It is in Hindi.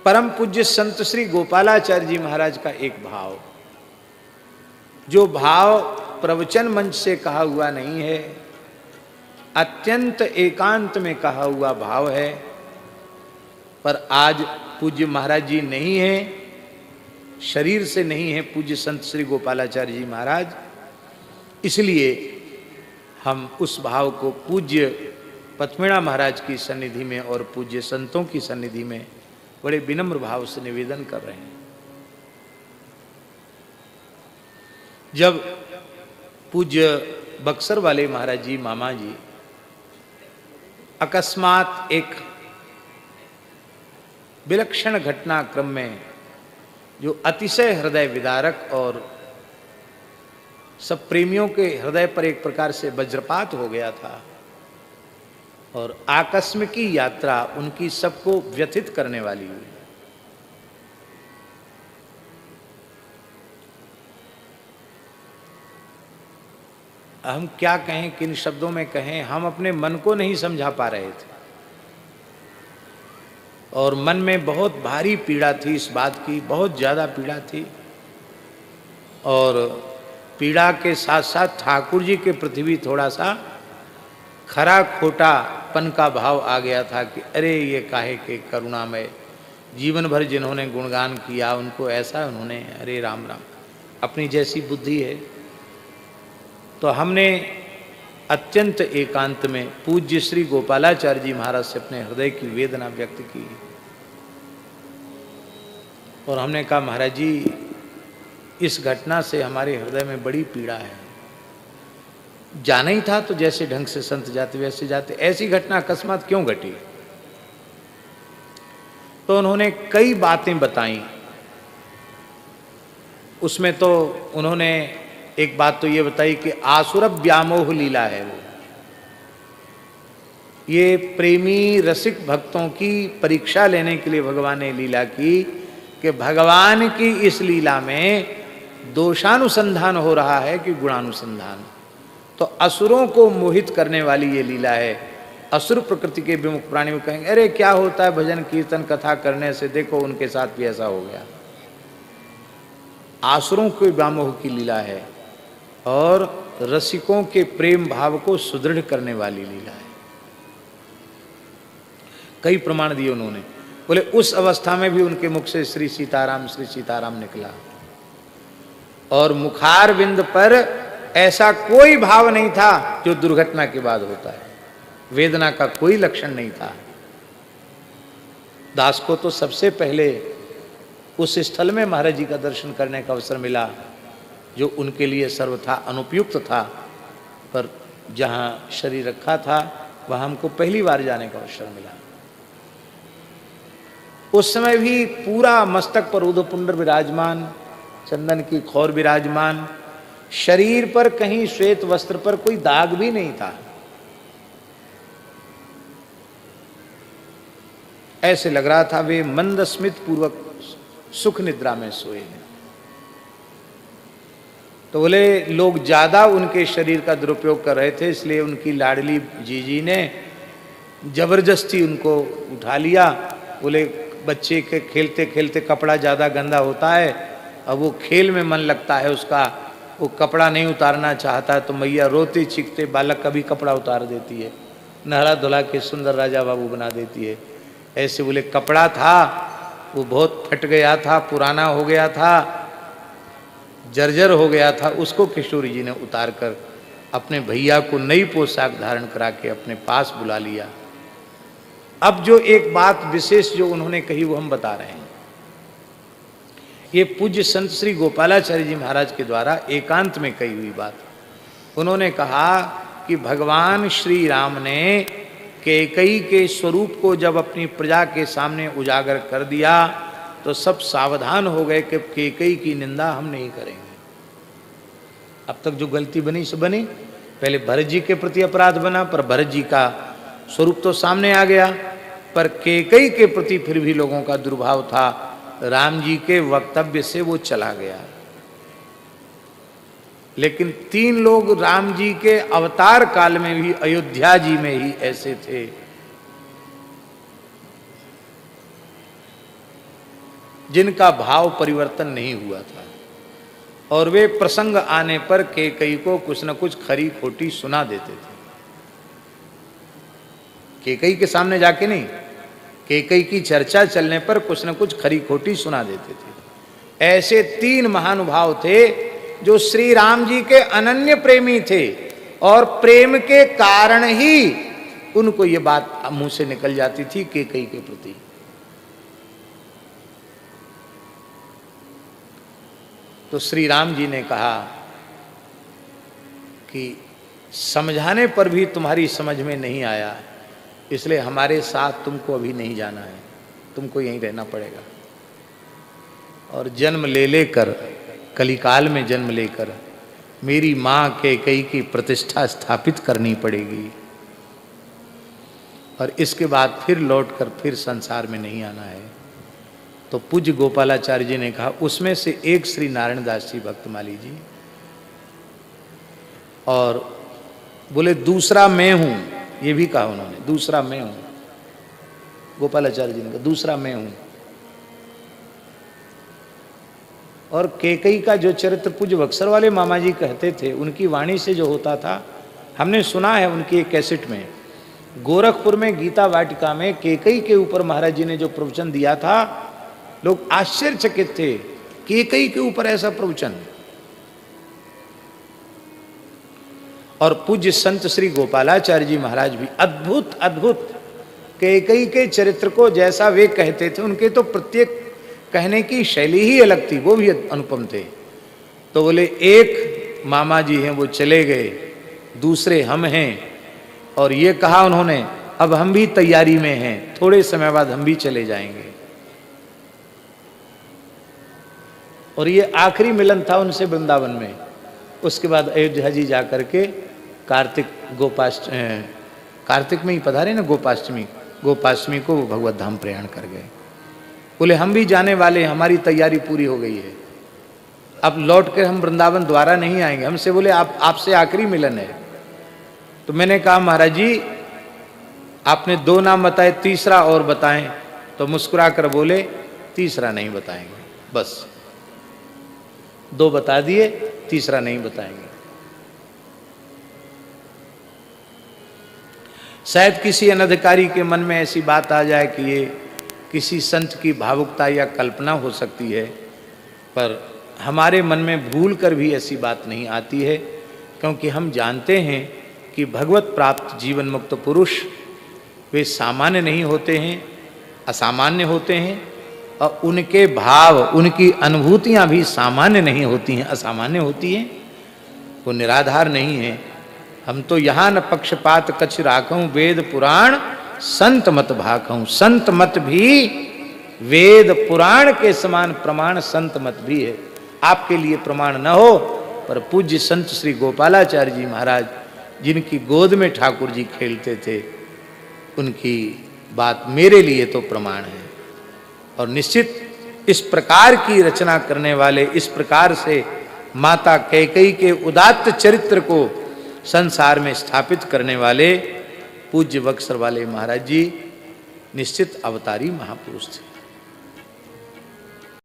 परम पूज्य संत श्री गोपालाचार्य जी महाराज का एक भाव, जो भाव प्रवचन मंच से कहा हुआ नहीं है, अत्यंत एकांत में कहा हुआ भाव है। पर आज पूज्य महाराज जी नहीं है, शरीर से नहीं है पूज्य संत श्री गोपालाचार्य जी महाराज, इसलिए हम उस भाव को पूज्य पथमेड़ा महाराज की सन्निधि में और पूज्य संतों की सन्निधि में बड़े विनम्र भाव से निवेदन कर रहे हैं। जब पूज्य बक्सर वाले महाराज जी मामा जी अकस्मात एक विलक्षण घटनाक्रम में, जो अतिशय हृदय विदारक और सब प्रेमियों के हृदय पर एक प्रकार से वज्रपात हो गया था, और आकस्मिकी यात्रा उनकी सबको व्यथित करने वाली हुई। हम क्या कहें, किन शब्दों में कहें, हम अपने मन को नहीं समझा पा रहे थे, और मन में बहुत भारी पीड़ा थी इस बात की, बहुत ज़्यादा पीड़ा थी। और पीड़ा के साथ साथ ठाकुर जी के प्रति भी थोड़ा सा खरा खोटापन का भाव आ गया था कि अरे ये काहे के करुणामय, जीवन भर जिन्होंने गुणगान किया उनको ऐसा उन्होंने, अरे राम राम, अपनी जैसी बुद्धि है। तो हमने अत्यंत एकांत में पूज्य श्री गोपालाचार्य जी महाराज से अपने हृदय की वेदना व्यक्त की, और हमने कहा महाराज जी, इस घटना से हमारे हृदय में बड़ी पीड़ा है। जाना ही था तो जैसे ढंग से संत जाते वैसे जाते, ऐसी घटना अकस्मात क्यों घटी? तो उन्होंने कई बातें बताई। उसमें तो उन्होंने एक बात तो ये बताई कि आसुर व्यामोह लीला है वो, ये प्रेमी रसिक भक्तों की परीक्षा लेने के लिए भगवान ने लीला की कि भगवान की इस लीला में दोषानुसंधान हो रहा है कि गुणानुसंधान। तो असुरों को मोहित करने वाली ये लीला है। असुर प्रकृति के विमुख प्राणी को कहेंगे अरे क्या होता है भजन कीर्तन कथा करने से, देखो उनके साथ भी ऐसा हो गया। आसुरों के व्यामोह की लीला है और रसिकों के प्रेम भाव को सुदृढ़ करने वाली लीला है। कई प्रमाण दिए उन्होंने। बोले उस अवस्था में भी उनके मुख से श्री सीताराम निकला, और मुखार बिंद पर ऐसा कोई भाव नहीं था जो दुर्घटना के बाद होता है। वेदना का कोई लक्षण नहीं था। दास को तो सबसे पहले उस स्थल में महाराज जी का दर्शन करने का अवसर मिला जो उनके लिए सर्वथा अनुपयुक्त था, पर जहां शरीर रखा था वहां हमको पहली बार जाने का अवसर मिला। उस समय भी पूरा मस्तक पर ऊर्ध्वपुंड्र विराजमान, चंदन की खौर विराजमान, शरीर पर कहीं श्वेत वस्त्र पर कोई दाग भी नहीं था। ऐसे लग रहा था वे मंद स्मित पूर्वक सुख निद्रा में सोए हैं। तो बोले लोग ज्यादा उनके शरीर का दुरुपयोग कर रहे थे, इसलिए उनकी लाडली जीजी ने जबरदस्ती उनको उठा लिया। बोले बच्चे के खेलते खेलते कपड़ा ज्यादा गंदा होता है, अब वो खेल में मन लगता है उसका, वो कपड़ा नहीं उतारना चाहता, तो मैया रोते चीखते बालक का भी कपड़ा उतार देती है, नहला धुला के सुंदर राजा बाबू बना देती है। ऐसे बोले कपड़ा था वो बहुत फट गया था, पुराना हो गया था, जर्जर हो गया था, उसको किशोरी जी ने उतार कर अपने भैया को नई पोशाक धारण करा के अपने पास बुला लिया। अब जो एक बात विशेष जो उन्होंने कही वो हम बता रहे हैं। ये पूज्य संत श्री गोपालाचार्य जी महाराज के द्वारा एकांत में कही हुई बात। उन्होंने कहा कि भगवान श्री राम ने कैकेयी के स्वरूप को जब अपनी प्रजा के सामने उजागर कर दिया तो सब सावधान हो गए कि कैकेयी की निंदा हम नहीं करेंगे। अब तक जो गलती बनी सो बनी, पहले भरत जी के प्रति अपराध बना, पर भरत जी का स्वरूप तो सामने आ गया, पर कैकेयी के प्रति फिर भी लोगों का दुर्भाव था। राम जी के वक्तव्य से वो चला गया। लेकिन 3 लोग राम जी के अवतार काल में भी अयोध्या जी में ही ऐसे थे जिनका भाव परिवर्तन नहीं हुआ था, और वे प्रसंग आने पर कैकेयी को कुछ न कुछ खरी खोटी सुना देते थे। कैकेयी के सामने जाके नहीं, कैकेयी की चर्चा चलने पर कुछ न कुछ खरी खोटी सुना देते थे। ऐसे 3 महानुभाव थे जो श्री राम जी के अनन्य प्रेमी थे, और प्रेम के कारण ही उनको ये बात मुंह से निकल जाती थी कैकेयी के प्रति। तो श्री राम जी ने कहा कि समझाने पर भी तुम्हारी समझ में नहीं आया, इसलिए हमारे साथ तुमको अभी नहीं जाना है, तुमको यहीं रहना पड़ेगा, और जन्म ले लेकर, कलिकाल में जन्म लेकर मेरी मां कैकेयी की प्रतिष्ठा स्थापित करनी पड़ेगी, और इसके बाद फिर लौटकर फिर संसार में नहीं आना है। तो पूज्य गोपालाचार्य जी ने कहा, उसमें से एक श्री नारायण दास जी भक्तमाली जी, और बोले दूसरा मैं हूं, ये भी कहा उन्होंने, दूसरा मैं हूं। गोपालाचार्य जी ने कहा दूसरा मैं हूं। और कैकेयी का जो चरित्र पूज्य बक्सर वाले मामा जी कहते थे, उनकी वाणी से जो होता था, हमने सुना है उनकी एक कैसेट में, गोरखपुर में गीता वाटिका में कैकेयी के ऊपर महाराज जी ने जो प्रवचन दिया था, लोग आश्चर्यचकित थे, कैकेयी के ऊपर ऐसा प्रवचन। और पूज्य संत श्री गोपालाचार्य जी महाराज भी अद्भुत अद्भुत कैकेयी के चरित्र को जैसा वे कहते थे, उनके तो प्रत्येक कहने की शैली ही अलग थी, वो भी अनुपम थे। तो बोले एक मामा जी हैं वो चले गए, दूसरे हम हैं, और ये कहा उन्होंने अब हम भी तैयारी में हैं, थोड़े समय बाद हम भी चले जाएंगे। और ये आखिरी मिलन था उनसे वृंदावन में। उसके बाद अयोध्या जी जाकर के कार्तिक में ही पधारे ना, गोपाष्टमी को वो भगवत धाम प्रयाण कर गए। बोले हम भी जाने वाले, हमारी तैयारी पूरी हो गई है, अब लौट कर हम वृंदावन द्वारा नहीं आएंगे। हमसे बोले आपसे आखिरी मिलन है। तो मैंने कहा महाराज जी आपने 2 नाम बताए, तीसरा और बताएं। तो मुस्कुरा कर बोले तीसरा नहीं बताएंगे, बस 2 बता दिए, तीसरा नहीं बताएंगे। शायद किसी अनधिकारी के मन में ऐसी बात आ जाए कि ये किसी संत की भावुकता या कल्पना हो सकती है, पर हमारे मन में भूल कर भी ऐसी बात नहीं आती है, क्योंकि हम जानते हैं कि भगवत प्राप्त जीवन मुक्त पुरुष वे सामान्य नहीं होते हैं, असामान्य होते हैं, और उनके भाव, उनकी अनुभूतियां भी सामान्य नहीं होती हैं, असामान्य होती हैं, वो निराधार नहीं है। हम तो यहाँ न पक्षपात कछ राखूं, वेद पुराण संत मत भाखूं। संत मत भी वेद पुराण के समान प्रमाण संत मत भी है। आपके लिए प्रमाण न हो, पर पूज्य संत श्री गोपालाचार्य जी महाराज, जिनकी गोद में ठाकुर जी खेलते थे, उनकी बात मेरे लिए तो प्रमाण है। और निश्चित इस प्रकार की रचना करने वाले, इस प्रकार से माता कैकेयी के उदात्त चरित्र को संसार में स्थापित करने वाले पूज्य बक्सर वाले महाराज जी निश्चित अवतारी महापुरुष थे।